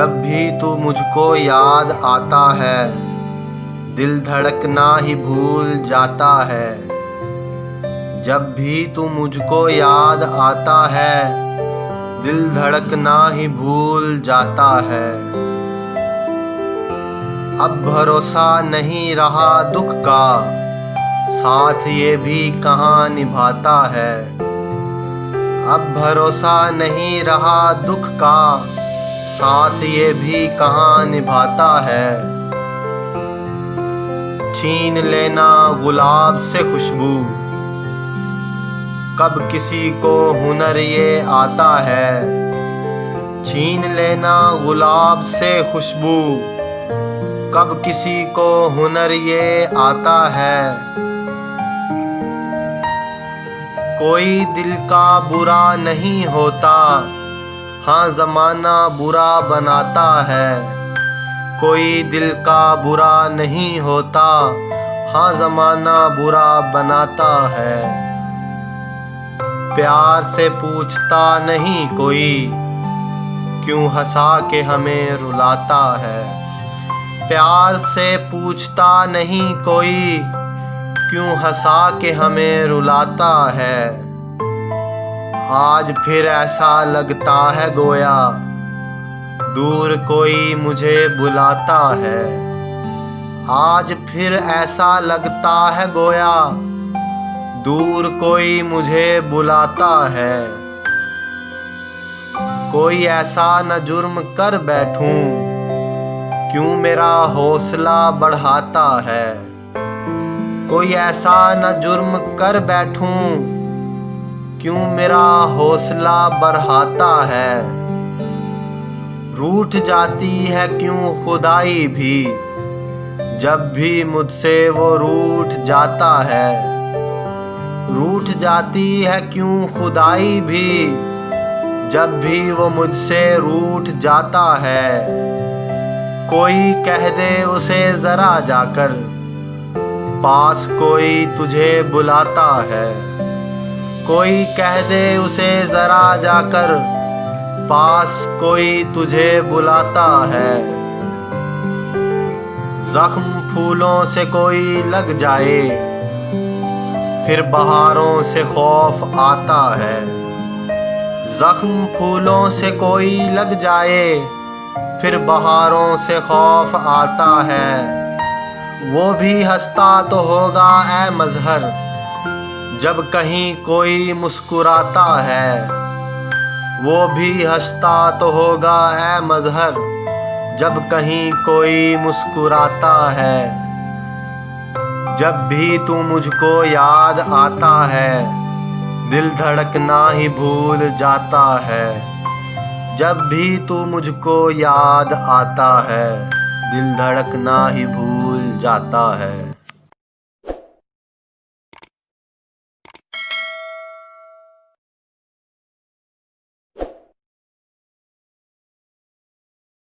जब भी तू मुझको याद आता है, दिल धड़कना ही भूल जाता है। जब भी तू मुझको याद आता है, दिल धड़कना ही भूल जाता है। अब भरोसा नहीं रहा दुख का, साथ ये भी कहाँ निभाता है। अब भरोसा नहीं रहा दुख का, साथ ये भी कहाँ निभाता है। छीन लेना गुलाब से खुशबू, कब किसी को हुनर ये आता है। छीन लेना गुलाब से खुशबू, कब किसी को हुनर ये आता है। कोई दिल का बुरा नहीं होता, हाँ ज़माना बुरा बनाता है। कोई दिल का बुरा नहीं होता, हाँ ज़माना बुरा बनाता है। प्यार से पूछता नहीं कोई, क्यों हंसा के हमें रुलाता है। प्यार से पूछता नहीं कोई, क्यों हंसा के हमें रुलाता है। आज फिर ऐसा लगता है गोया, दूर कोई मुझे बुलाता है। आज फिर ऐसा लगता है गोया, दूर कोई मुझे बुलाता है। कोई ऐसा न जुर्म कर बैठूं, क्यों मेरा हौसला बढ़ाता है। कोई ऐसा न जुर्म कर बैठूं, क्यों मेरा हौसला बढ़ाता है। रूठ जाती है क्यों खुदाई भी, जब भी मुझसे वो रूठ जाता है। रूठ जाती है क्यों खुदाई भी, जब भी वो मुझसे रूठ जाता है। कोई कह दे उसे ज़रा जाकर, पास कोई तुझे बुलाता है। कोई कह दे उसे ज़रा जाकर, पास कोई तुझे बुलाता है। ज़ख्म फूलों से कोई लग जाए, फिर बहारों से खौफ आता है। ज़ख्म फूलों से कोई लग जाए, फिर बहारों से खौफ आता है। वो भी हंसता तो होगा ऐ मज़हर, जब कहीं कोई मुस्कुराता है। वो भी हंसता तो होगा ऐ मज़हर, जब कहीं कोई मुस्कुराता है। जब भी तू मुझको याद आता है, दिल धड़कना ही भूल जाता है। जब भी तू मुझको याद आता है, दिल धड़कना ही भूल जाता है।